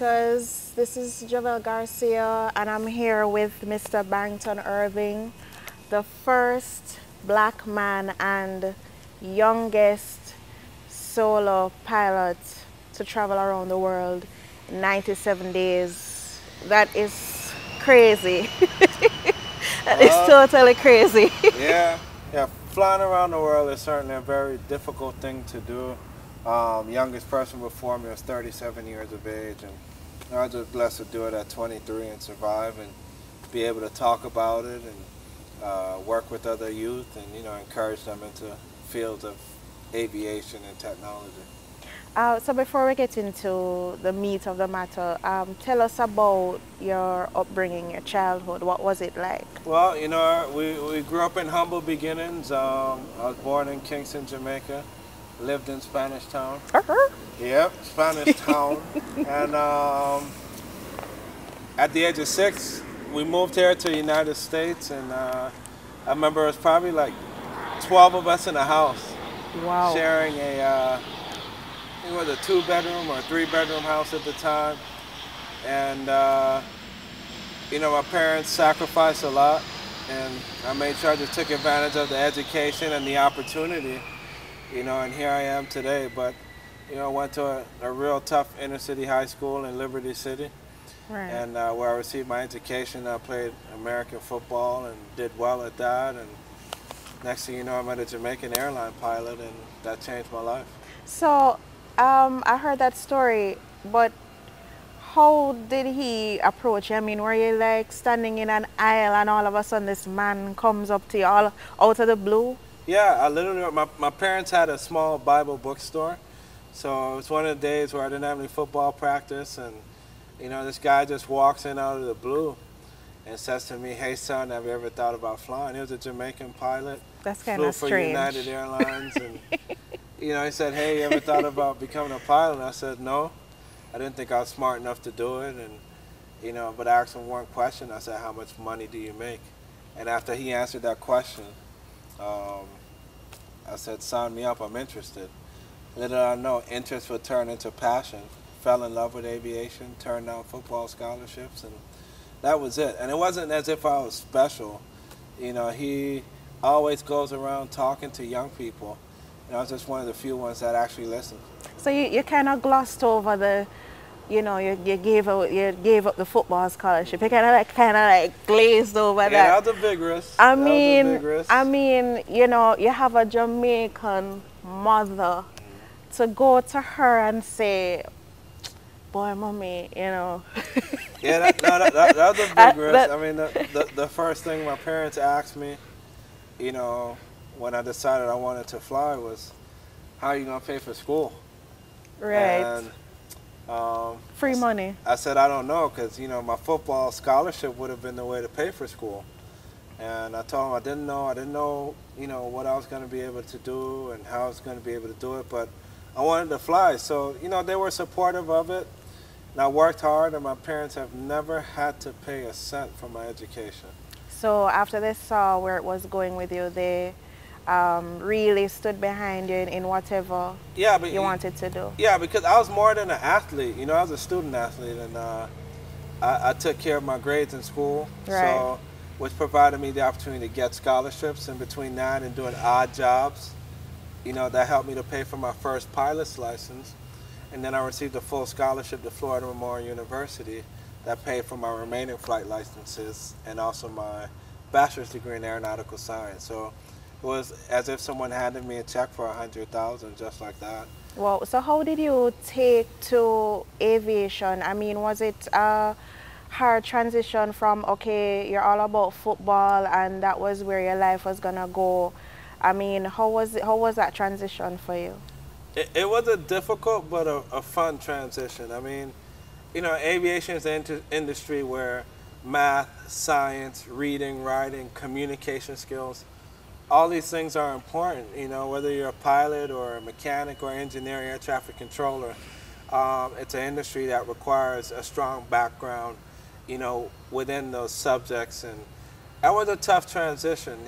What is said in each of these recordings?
Americas. This is Javel Garcia, and I'm here with Mr. Barrington Irving, the first black man and youngest solo pilot to travel around the world in 97 days. That is crazy. That is totally crazy. yeah, flying around the world is certainly a very difficult thing to do. Youngest person before me was 37 years of age, and I was just blessed to do it at 23 and survive and be able to talk about it and work with other youth and encourage them into fields of aviation and technology. So before we get into the meat of the matter, tell us about your upbringing, your childhood. What was it like? Well, we grew up in humble beginnings. I was born in Kingston, Jamaica. Lived in Spanish Town. Yep, Spanish Town. And at the age of 6, we moved here to the United States, and I remember it was probably like 12 of us in a house. Wow. Sharing I think it was a 2-bedroom or a 3-bedroom house at the time. And my parents sacrificed a lot, and I made sure I just took advantage of the education and the opportunity. And here I am today. But, I went to a real tough inner city high school in Liberty City. Right. And where I received my education, I played American football and did well at that. And next thing you know, I met a Jamaican airline pilot, and that changed my life. So, I heard that story, but how did he approach you? I mean, were you like standing in an aisle and all of a sudden this man comes up to you all out of the blue? Yeah, I literally, my parents had a small Bible bookstore. So it was one of the days where I didn't have any football practice, and this guy just walks in out of the blue and says to me, "Hey son, have you ever thought about flying?" He was a Jamaican pilot. That's kind of strange. Flew for United Airlines, and he said, "Hey, you ever thought about becoming a pilot?" And I said, "No, I didn't think I was smart enough to do it." And but I asked him one question. I said, "How much money do you make?" And after he answered that question, I said, "Sign me up, I'm interested." Little did I know, interest would turn into passion. Fell in love with aviation, turned down football scholarships, and that was it. And it wasn't as if I was special. He always goes around talking to young people. And I was just one of the few ones that actually listened. So you kind of glossed over the, you gave up the football scholarship. You kind of glazed over that. Yeah, that was a big risk. I mean, you have a Jamaican mother to go to her and say, "Boy, mommy, Yeah, that was a big risk. I mean, the first thing my parents asked me, when I decided I wanted to fly was, "How are you going to pay for school?" Right. And free money. I said, "I don't know," because my football scholarship would have been the way to pay for school. And I told him I didn't know what I was going to be able to do and how I was going to be able to do it, but I wanted to fly. So they were supportive of it, and I worked hard, and my parents have never had to pay a cent for my education. So after they saw where it was going with you, they really stood behind you in whatever you wanted to do. Yeah, because I was more than an athlete. I was a student athlete, and I took care of my grades in school, right. So which provided me the opportunity to get scholarships. In between that and doing odd jobs, that helped me to pay for my first pilot's license. And then I received a full scholarship to Florida Memorial University that paid for my remaining flight licenses and also my bachelor's degree in aeronautical science. So it was as if someone handed me a check for $100,000 just like that. Well, so how did you take to aviation? I mean, was it a hard transition from, okay, you're all about football and that was where your life was gonna go? I mean, how was that transition for you? It was a difficult but a fun transition. I mean, aviation is an industry where math, science, reading, writing, communication skills, all these things are important. Whether you're a pilot or a mechanic or engineer, air traffic controller, it's an industry that requires a strong background, within those subjects. And that was a tough transition,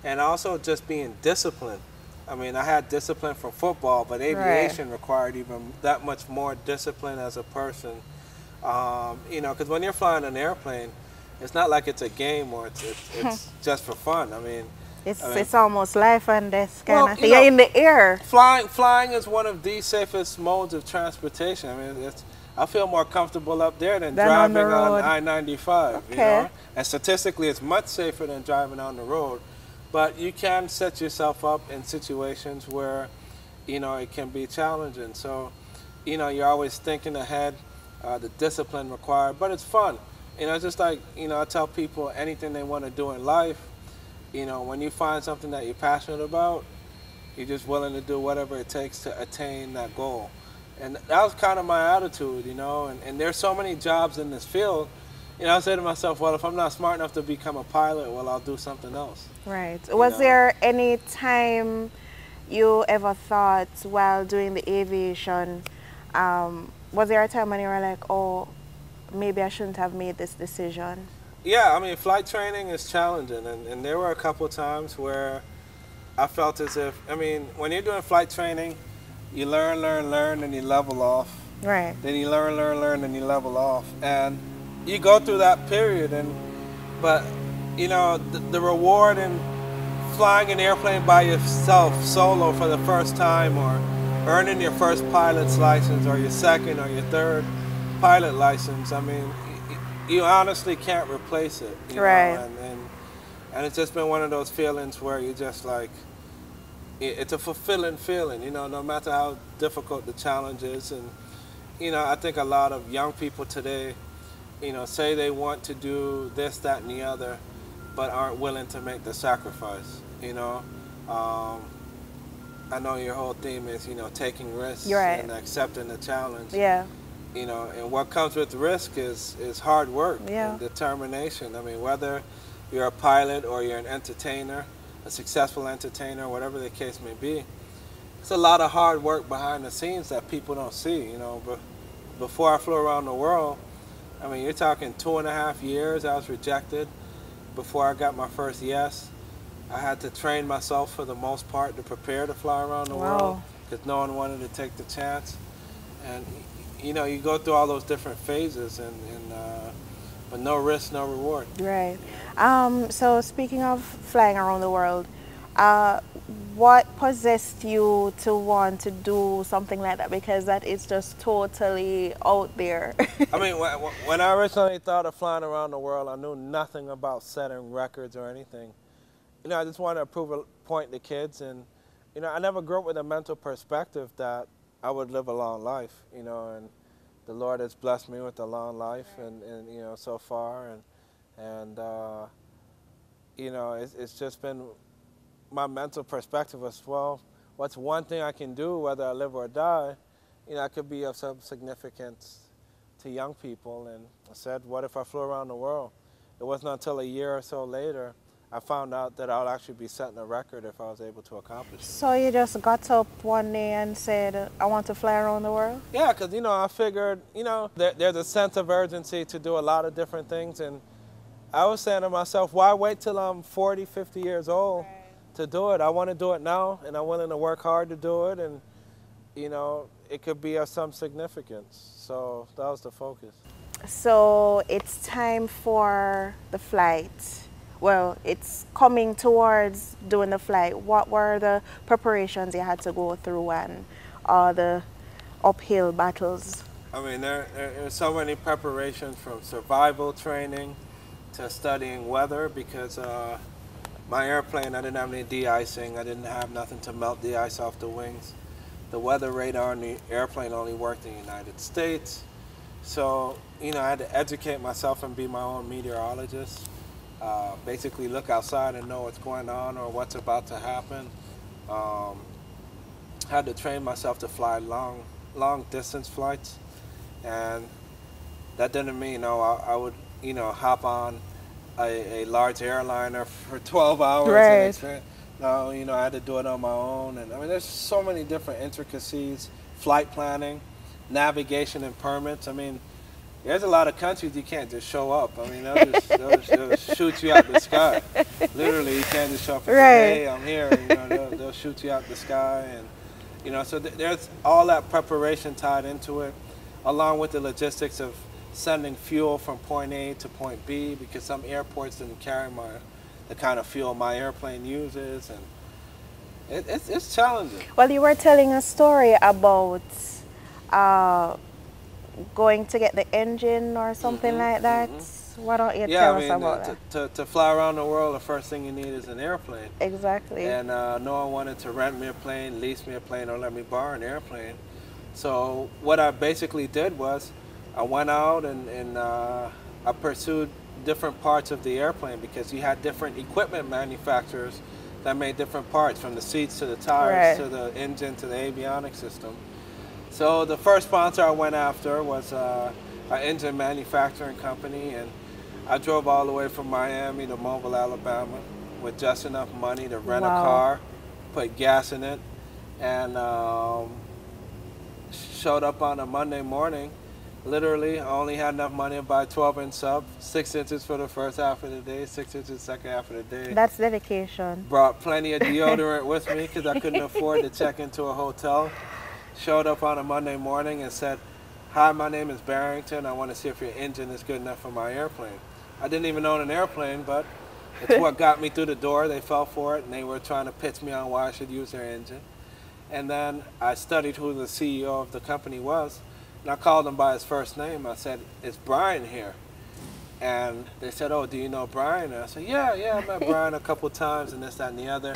and also just being disciplined. I mean, I had discipline from football, but aviation required even that much more discipline as a person You know, because when you're flying an airplane, it's not like it's a game or it's just for fun. It's almost life and death kind well, of thing. You're in the air. Flying is one of the safest modes of transportation. I feel more comfortable up there than driving on I-95. Okay. You know, and statistically, it's much safer than driving on the road. But you can set yourself up in situations where, you know, it can be challenging. So, you know, you're always thinking ahead, the discipline required, but it's fun. You know, just like, you know, I tell people anything they want to do in life, you know, when you find something that you're passionate about, you're just willing to do whatever it takes to attain that goal. And that was kind of my attitude, you know, and there's so many jobs in this field. You know, I say to myself, well, if I'm not smart enough to become a pilot, well, I'll do something else. Right. Was there any time you ever thought while doing the aviation, was there a time when you were like, oh, maybe I shouldn't have made this decision? Yeah, I mean, flight training is challenging, and there were a couple of times where I felt as if, I mean, when you're doing flight training, you learn, and you level off. Right. Then you learn, and you level off. And you go through that period, but, you know, the reward in flying an airplane by yourself, solo for the first time, or earning your first pilot's license, or your second or your third pilot license, I mean, you honestly can't replace it. You right. know? And it's just been one of those feelings where you just like, it's a fulfilling feeling, you know, no matter how difficult the challenge is. And, you know, I think a lot of young people today, you know, say they want to do this, that, and the other, but aren't willing to make the sacrifice, you know. I know your whole theme is, you know, taking risks right. and accepting the challenge. Yeah. You know, and what comes with risk is hard work yeah. and determination. I mean, whether you're a pilot or you're an entertainer, a successful entertainer, whatever the case may be, it's a lot of hard work behind the scenes that people don't see, you know. But before I flew around the world, I mean, you're talking 2.5 years. I was rejected before I got my first yes. I had to train myself for the most part to prepare to fly around the world because no one wanted to take the chance. And you know, you go through all those different phases, but no risk, no reward. Right. So speaking of flying around the world, what possessed you to want to do something like that? Because that is just totally out there. I mean, when I originally thought of flying around the world, I knew nothing about setting records or anything. You know, I just wanted to prove a point to kids, and you know, I never grew up with a mental perspective that I would live a long life, you know, and the Lord has blessed me with a long life, and you know, so far, and you know, it's just been, my mental perspective was, well, what's one thing I can do, whether I live or die, you know, I could be of some significance to young people. And I said, what if I flew around the world? It wasn't until a year or so later I found out that I'll actually be setting a record if I was able to accomplish it. So you just got up one day and said, I want to fly around the world? Yeah, because, you know, I figured, you know, there's a sense of urgency to do a lot of different things. And I was saying to myself, why wait till I'm 40, 50 years old to do it? I want to do it now, and I'm willing to work hard to do it. And, you know, it could be of some significance. So that was the focus. So it's time for the flight. Well, it's coming towards doing the flight. What were the preparations you had to go through and all the uphill battles? I mean, there's so many preparations, from survival training to studying weather, because my airplane, I didn't have any de-icing. I didn't have nothing to melt the ice off the wings. The weather radar on the airplane only worked in the United States. So, you know, I had to educate myself and be my own meteorologist. Basically look outside and know what's going on or what's about to happen. Had to train myself to fly long distance flights, and that didn't mean, you know, I would, you know, hop on a large airliner for 12 hours. Right. No, you know, I had to do it on my own. And I mean, there's so many different intricacies: flight planning, navigation, and permits. I mean, there's a lot of countries you can't just show up. I mean, they'll just shoot you out the sky. Literally, you can't just show up and say, hey, I'm here. You know, they'll shoot you out the sky. And, you know, so there's all that preparation tied into it, along with the logistics of sending fuel from point A to point B, because some airports didn't carry the kind of fuel my airplane uses, and it's challenging. Well, you were telling a story about uh, going to get the engine or something like that. Why don't you Yeah, tell I us mean, about that? to fly around the world, the first thing you need is an airplane. Exactly. And no one wanted to rent me a plane, lease me a plane, or let me borrow an airplane. So what I basically did was I went out and I pursued different parts of the airplane, because you had different equipment manufacturers that made different parts, from the seats to the tires to the engine to the avionics system. So the first sponsor I went after was an engine manufacturing company, and I drove all the way from Miami to Mobile, Alabama, with just enough money to rent a car, put gas in it, and showed up on a Monday morning. Literally, I only had enough money to buy 12-inch sub, 6 inches for the first half of the day, 6 inches second half of the day. That's dedication. Brought plenty of deodorant with me because I couldn't afford to check into a hotel. Showed up on a Monday morning and said, "Hi, my name is Barrington. I want to see if your engine is good enough for my airplane." I didn't even own an airplane, but it's what got me through the door. They fell for it, and they were trying to pitch me on why I should use their engine. And then I studied who the CEO of the company was, and I called him by his first name. I said, "Is Brian here?" And they said, "Oh, do you know Brian?" And I said, yeah, I met Brian a couple times, and this, that, and the other.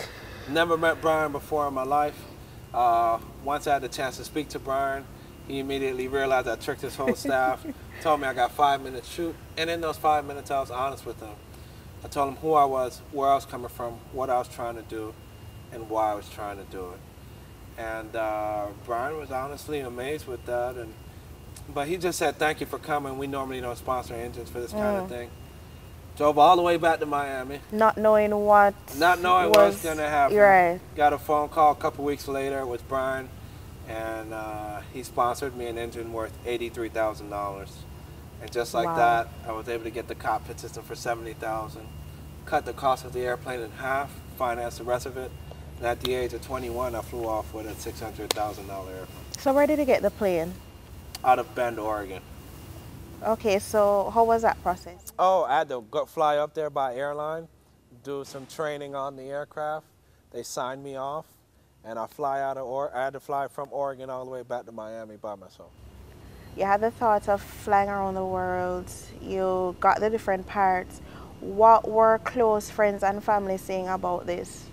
Never met Brian before in my life. Once I had the chance to speak to Brian, he immediately realized I tricked his whole staff, told me I got 5 minutes shoot, and in those 5 minutes I was honest with him. I told him who I was, where I was coming from, what I was trying to do, and why I was trying to do it. And Brian was honestly amazed with that, but he just said, "Thank you for coming. We normally don't sponsor engines for this kind of thing." Drove all the way back to Miami. Not knowing what was going to happen. Right. Got a phone call a couple weeks later with Brian, and he sponsored me an engine worth $83,000. And just like that, I was able to get the cockpit system for $70,000, cut the cost of the airplane in half, finance the rest of it. And at the age of 21, I flew off with a $600,000 airplane. So where did you get the plane? Out of Bend, Oregon. Okay, so how was that process? Oh, I had to fly up there by airline, do some training on the aircraft. They signed me off, and I had to fly from Oregon all the way back to Miami by myself. You had the thought of flying around the world. You got the different parts. What were close friends and family saying about this?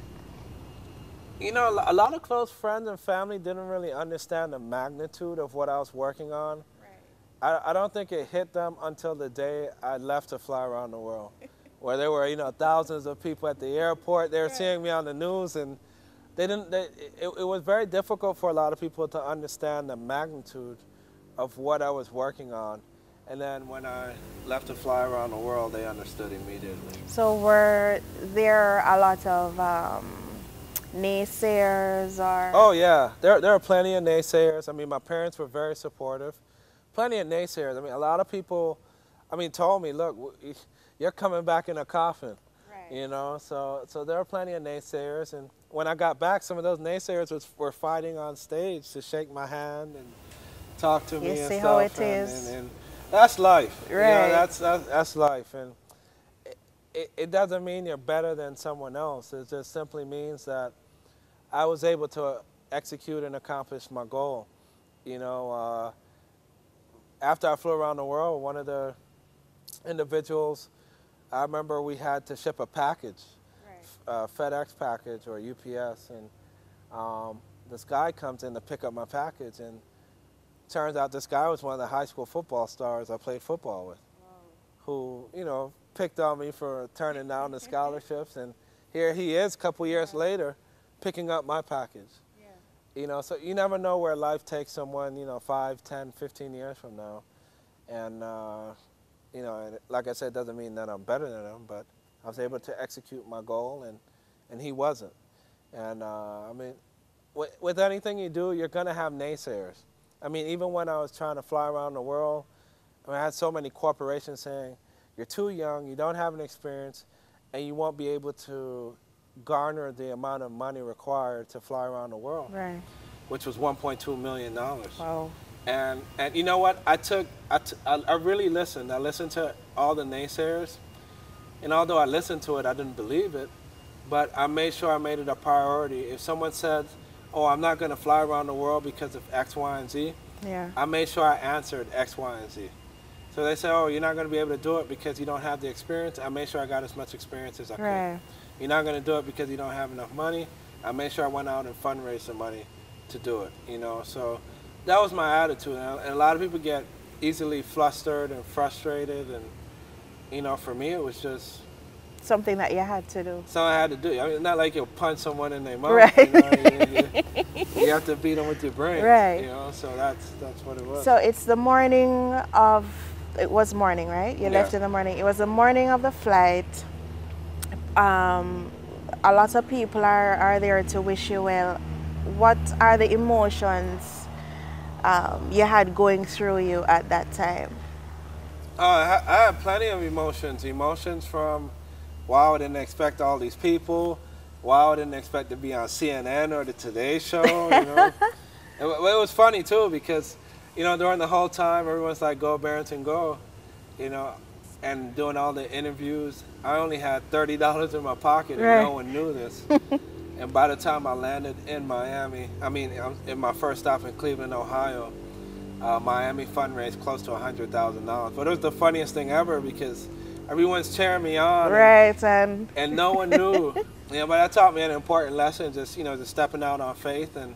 You know, a lot of close friends and family didn't really understand the magnitude of what I was working on. Right. I don't think it hit them until the day I left to fly around the world, where there were, thousands of people at the airport. They were seeing me on the news, and it was very difficult for a lot of people to understand the magnitude of what I was working on. And then when I left to fly around the world, they understood immediately. So were there a lot of naysayers or? Oh yeah, there are plenty of naysayers. I mean, my parents were very supportive. Plenty of naysayers. I mean, a lot of people, told me, "Look, you're coming back in a coffin." Right. So there are plenty of naysayers. And when I got back, some of those naysayers were fighting on stage to shake my hand and talk to me and see stuff. How it is. And that's life. Right. That's life. And it doesn't mean you're better than someone else. It just simply means that I was able to execute and accomplish my goal. After I flew around the world, one of the individuals, I remember we had to ship a package, right. FedEx package or UPS, and this guy comes in to pick up my package, and turns out this guy was one of the high school football stars I played football with, who, picked on me for turning down the scholarships, and here he is a couple years later picking up my package. Yeah. So you never know where life takes someone, 5, 10, 15 years from now. And, and like I said, it doesn't mean that I'm better than him, but I was able to execute my goal, and he wasn't. And, with anything you do, you're going to have naysayers. Even when I was trying to fly around the world, I had so many corporations saying, "You're too young, you don't have an experience, and you won't be able to garner the amount of money required to fly around the world." Right. Which was $1.2 million. Wow. And you know what? I really listened. I listened to all the naysayers, and although I listened to it, I didn't believe it. But I made sure I made it a priority. If someone said, "Oh, I'm not going to fly around the world because of X, Y, and Z," Yeah. I made sure I answered X, Y, and Z. So they say, "Oh, you're not going to be able to do it because you don't have the experience." I made sure I got as much experience as I could. Right. You're not going to do it because you don't have enough money. I made sure I went out and fundraised some money to do it. So that was my attitude. And a lot of people get easily flustered and frustrated, and for me it was just Something that you had to do. something I had to do. I mean, it's not like you'll punch someone in their mouth. Right. You have to beat them with your brain. Right. So that's what it was. So it's the morning of, it was morning, right? You left Yeah. in the morning. It was the morning of the flight. A lot of people are there to wish you well. What are the emotions you had going through you at that time? I had plenty of emotions. Emotions from, wow, I didn't expect all these people. Wow, I didn't expect to be on CNN or the Today Show. It was funny too because, during the whole time everyone's like, "Go Barrington, go," and doing all the interviews. I only had $30 in my pocket, and Right. no one knew this. And by the time I landed in Miami, in my first stop in Cleveland, Ohio, Miami fundraised close to $100,000. But it was the funniest thing ever because everyone's cheering me on, Right, and and no one knew. But that taught me an important lesson, just stepping out on faith. And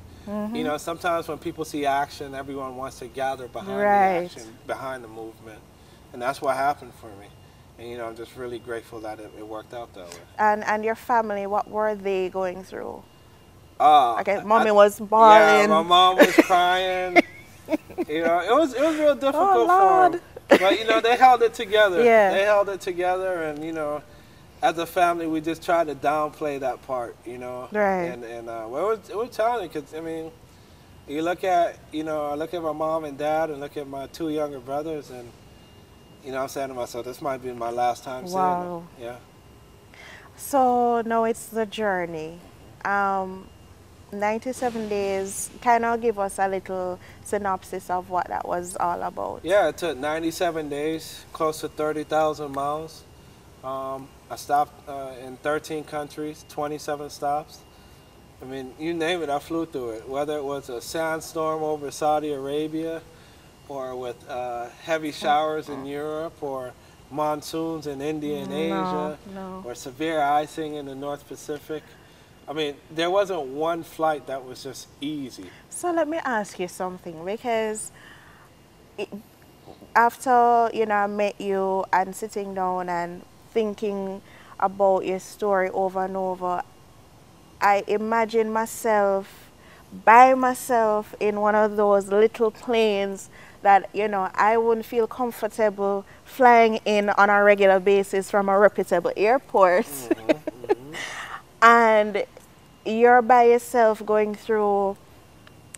sometimes when people see action, everyone wants to gather behind Right. the action, behind the movement, and that's what happened for me. And I'm just really grateful that it worked out that way. and your family, what were they going through? Uh, Okay, mommy I- was Yeah, bawling. my mom was crying. It was real difficult Oh, for Lord. them. But they held it together. Yeah. They held it together, and as a family, we just tried to downplay that part. Right. And well, it was challenging because you look at I look at my mom and dad, and look at my two younger brothers, and I'm saying to myself, this might be my last time seeing Wow. them. Yeah. So now it's the journey. 97 days, kind of give us a little synopsis of what that was all about. Yeah, it took 97 days, close to 30,000 miles. I stopped in 13 countries, 27 stops. I mean, you name it, I flew through it. Whether it was a sandstorm over Saudi Arabia, or with heavy showers in Europe, or monsoons in India and Asia, no. or severe icing in the North Pacific. I mean, there wasn't one flight that was just easy. So let me ask you something, because after I met you and sitting down and thinking about your story over and over, I imagine myself by myself in one of those little planes that I wouldn't feel comfortable flying in on a regular basis from a reputable airport. And you're by yourself going through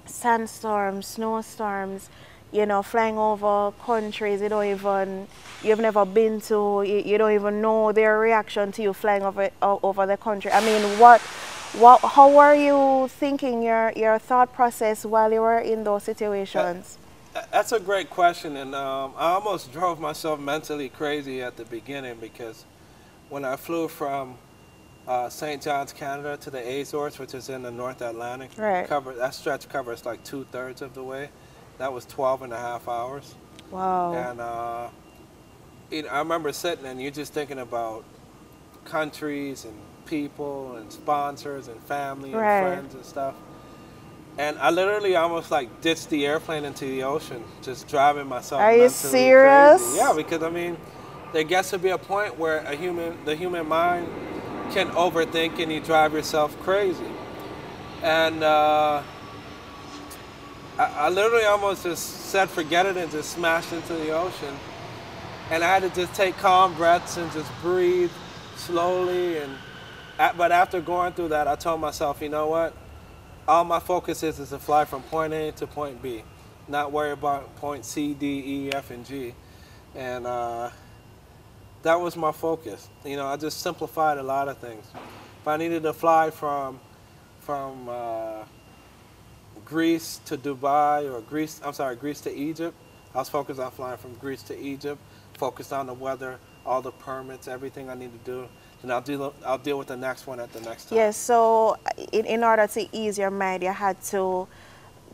sandstorms, snowstorms, flying over countries you've never been to, you don't even know their reaction to you flying over the country. I mean, how were you thinking, your thought process while you were in those situations? That's a great question, and I almost drove myself mentally crazy at the beginning because when I flew from St. John's, Canada to the Azores, which is in the North Atlantic, Right. that stretch covers like 2/3 of the way. That was 12 and a half hours. Wow. And I remember sitting and you're just thinking about countries and people and sponsors and family and Right. friends and stuff. And I literally almost like ditched the airplane into the ocean, just driving myself Are you mentally serious? crazy. Yeah, because I mean, there gets to be a point where the human mind can overthink and you drive yourself crazy. And I literally almost just said forget it and just smashed into the ocean. And I had to just take calm breaths and just breathe slowly. But after going through that, I told myself, you know what? All my focus is to fly from point A to point B, not worry about point C, D, E, F, and G. And that was my focus. I just simplified a lot of things. If I needed to fly from Greece to Dubai, or Greece to Egypt. I was focused on flying from Greece to Egypt, focused on the weather, all the permits, everything I need to do. And I'll deal with the next one at the next time. Yes, so in order to ease your mind, you had to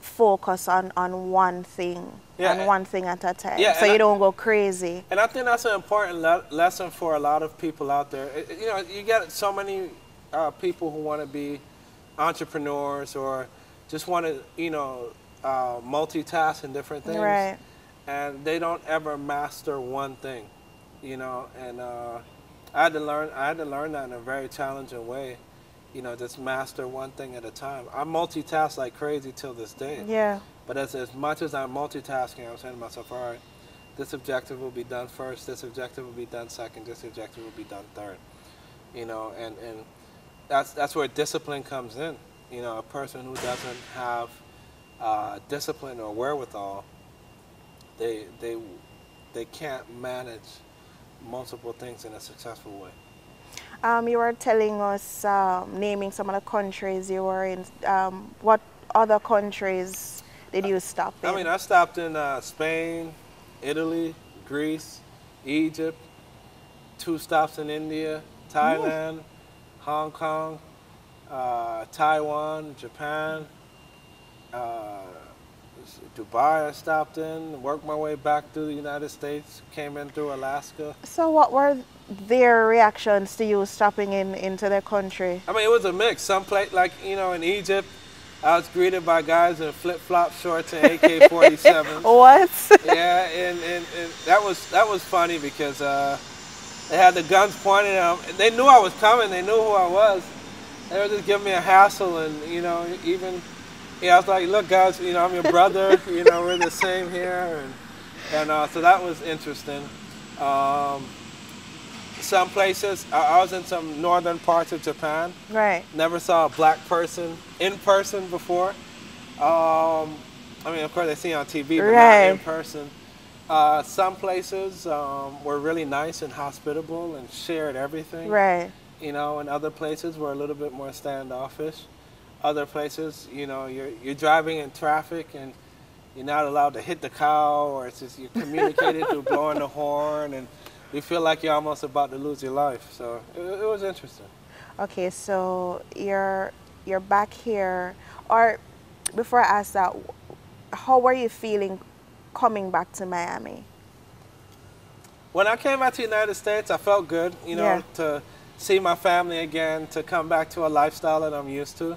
focus on one thing, and one thing at a time, so you don't go crazy. And I think that's an important lesson for a lot of people out there. You know, you get so many people who want to be entrepreneurs or just want to, you know, multitask in different things. Right. And they don't ever master one thing, you know. And I had to learn that in a very challenging way. You know, just master one thing at a time. I multitask like crazy till this day. Yeah. But as much as I'm multitasking, I'm saying to myself, all right, this objective will be done first, this objective will be done second, this objective will be done third. You know, and that's where discipline comes in. You know, a person who doesn't have discipline or wherewithal, they can't manage multiple things in a successful way. You were telling us, naming some of the countries you were in. What other countries did you stop in? I mean, I stopped in Spain, Italy, Greece, Egypt, 2 stops in India, Thailand, Hong Kong, Taiwan, Japan, Dubai I stopped in, worked my way back through the United States, came in through Alaska. So what were their reactions to you stopping into their country? I mean, it was a mix. Some place, like, you know, in Egypt, I was greeted by guys in flip-flop shorts and AK-47s. What? Yeah, and that was funny because they had the guns pointed at them. They knew I was coming. They knew who I was. They were just giving me a hassle, and, you know, even, yeah, I was like, look, guys, you know, I'm your brother. You know, we're the same here, and so that was interesting. Some places, I was in some northern parts of Japan. Right. Never saw a black person in person before. I mean, of course, I see on TV, but not in person. Some places were really nice and hospitable and shared everything. Right. You know, and other places were a little bit more standoffish. Other places, you know, you're driving in traffic and you're not allowed to hit the cow, or it's just you're communicated through blowing the horn, and you feel like you're almost about to lose your life. So it was interesting. Okay, so you're back here, or before I ask that, how were you feeling coming back to Miami? When I came back to the United States, I felt good, you know, to see my family again, to come back to a lifestyle that I'm used to.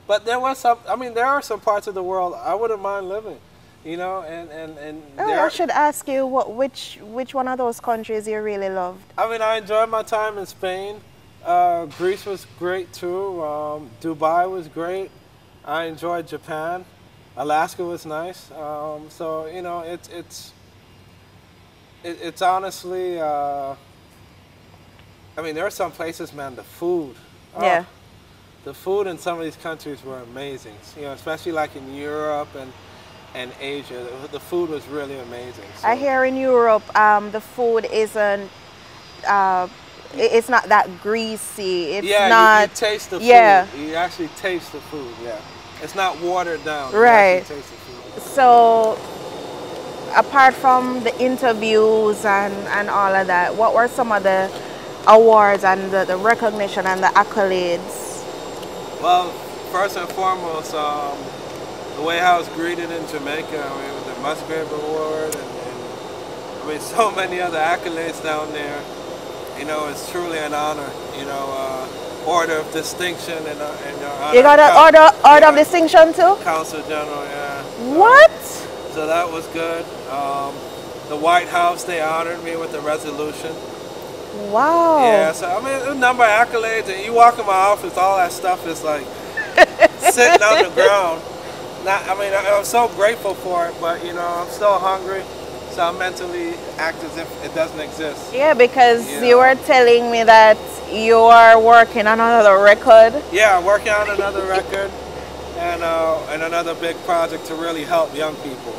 But there was some, I mean, there are some parts of the world I wouldn't mind living. You know, and I should ask you which one of those countries you really loved. I mean, I enjoyed my time in Spain. Greece was great too. Dubai was great. I enjoyed Japan. Alaska was nice. So, you know, it's honestly. I mean, there are some places, man. The food. Yeah. The food in some of these countries were amazing. You know, especially like in Europe and Asia, the food was really amazing. So. I hear in Europe, the food isn't, it's not that greasy. It's not. You taste the food. You actually taste the food. Yeah, it's not watered down. Right. You actually taste the food. So, apart from the interviews and all of that, what were some of the awards and the recognition and the accolades? Well, first and foremost, the way I was greeted in Jamaica, I mean, with the Musgrave Award and I mean, so many other accolades down there. You know, it's truly an honor. You know, Order of Distinction and honor. You got an order of Distinction too? Consul General, yeah. What? So that was good. The White House, they honored me with the resolution. Wow. Yeah, so I mean, a number of accolades, and you walk in my office, all that stuff is like sitting on the ground. I mean, I'm so grateful for it, but, you know, I'm still hungry, so I mentally act as if it doesn't exist. Yeah, because you were telling me that you are working on another record. Yeah, I'm working on another record and another big project to really help young people.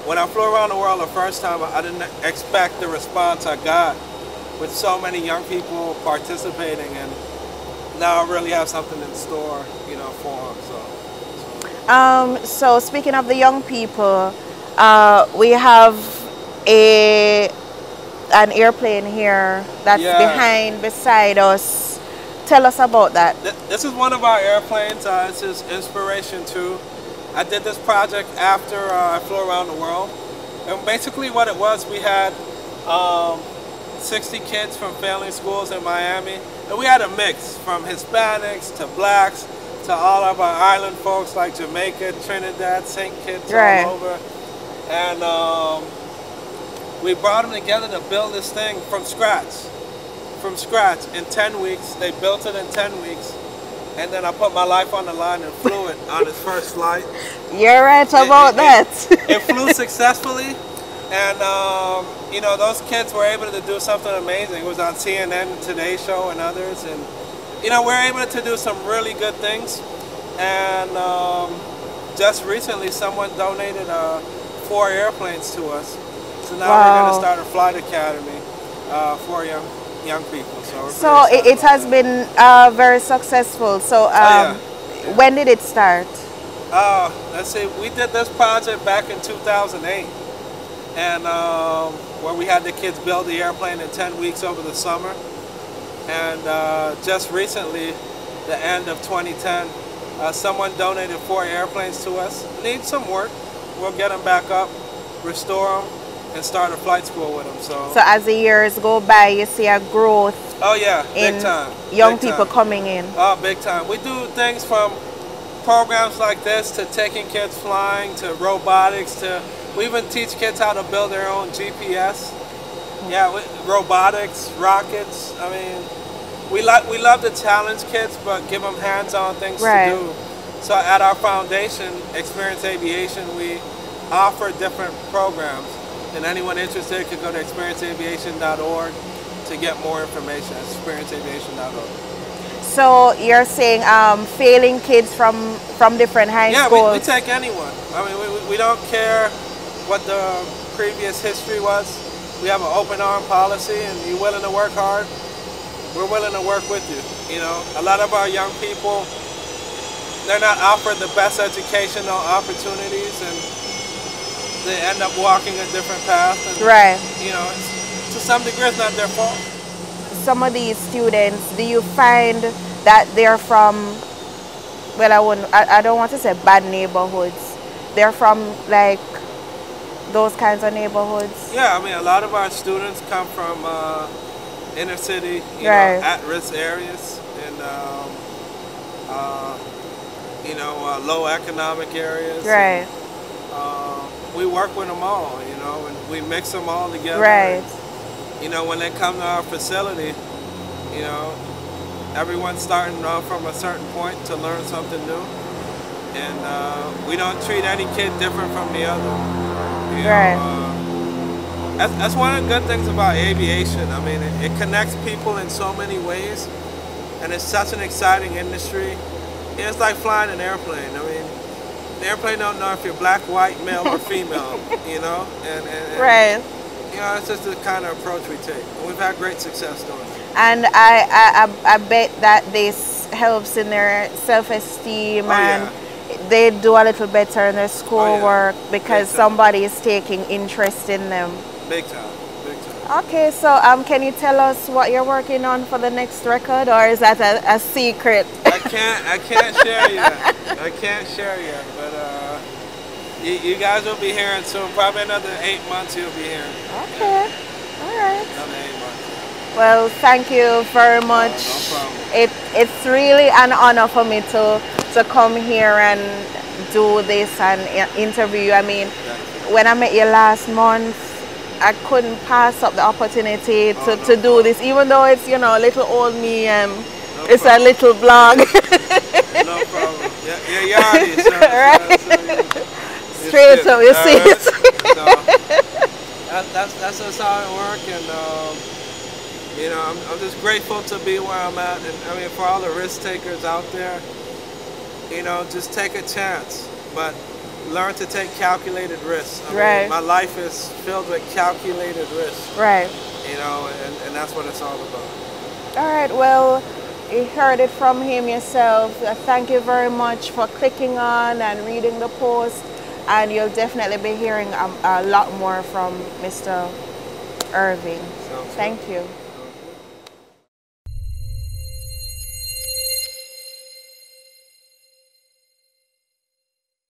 When I flew around the world the first time, I didn't expect the response I got with so many young people participating, and now I really have something in store, you know, for them. So. So speaking of the young people, we have a an airplane here that's Yeah. beside us. Tell us about that. This is one of our airplanes. This is inspiration too. I did this project after I flew around the world. And basically what it was, we had 60 kids from family schools in Miami. And we had a mix from Hispanics to blacks to all of our island folks like Jamaica, Trinidad, St. Kitts, Right. all over. And we brought them together to build this thing from scratch. From scratch in 10 weeks. They built it in 10 weeks. And then I put my life on the line and flew it on its first flight. You're right about that. It flew successfully. And, you know, those kids were able to do something amazing. It was on CNN, Today Show, and others. And, you know, we're able to do some really good things. And just recently, someone donated 4 airplanes to us. So now we're going to start a flight academy for young people. So it has been very successful. So when did it start? Let's see, we did this project back in 2008. And where we had the kids build the airplane in 10 weeks over the summer. And just recently, the end of 2010, someone donated 4 airplanes to us. Need some work. We'll get them back up, restore them, and start a flight school with them. So as the years go by, you see a growth. Oh yeah, big in time. Young Big people time. coming in. Oh, big time. We do things from programs like this to taking kids flying to robotics to we even teach kids how to build their own GPS. Yeah, robotics, rockets. I mean, we love to challenge kids, but give them hands-on things to do. So at our foundation, Experience Aviation, we offer different programs. And anyone interested could go to experienceaviation.org to get more information. Experienceaviation.org. So you're saying failing kids from different high schools? Yeah, we take anyone. I mean, we don't care what the previous history was. We have an open arm policy, and you're willing to work hard, we're willing to work with you. You know, a lot of our young people, they're not offered the best educational opportunities, and they end up walking a different path. And, you know, to some degree, it's not their fault. Some of these students, do you find that they're from, well, I don't want to say bad neighborhoods. They're from like those kinds of neighborhoods? Yeah, I mean, a lot of our students come from inner city, you know, at-risk areas, and you know, low economic areas. Right. And, we work with them all, you know, and we mix them all together. Right. And, you know, when they come to our facility, you know, everyone's starting off from a certain point to learn something new. And we don't treat any kid different from the other. You know, that's one of the good things about aviation. I mean, it connects people in so many ways, and it's such an exciting industry. It's like flying an airplane. I mean, the airplane don't know if you're black, white, male, or female, you know? And you know, it's just the kind of approach we take. And we've had great success doing it. And I bet that this helps in their self-esteem and they do a little better in their schoolwork because somebody is taking interest in them. Big time, big time. Okay, so can you tell us what you're working on for the next record, or is that a secret? I can't share yet. I can't share yet, but you guys will be hearing soon. Probably another 8 months you'll be hearing. Okay, all right. Another 8 months. Well, thank you very much. No problem. It's really an honor for me to come here and do this and interview you. I mean, when I met you last month, I couldn't pass up the opportunity to do this, even though it's, you know, little old me. It's a little blog. No problem. Yeah, you're already, right? Straight up, you see it. That's just how it works, and you know, I'm just grateful to be where I'm at, and I mean, for all the risk takers out there, you know, just take a chance, but learn to take calculated risks. I mean, my life is filled with calculated risks. Right. You know, and that's what it's all about. All right, well, you heard it from him yourself. Thank you very much for clicking on and reading the post, and you'll definitely be hearing a lot more from Mr. Irving. Sounds good. Thank you.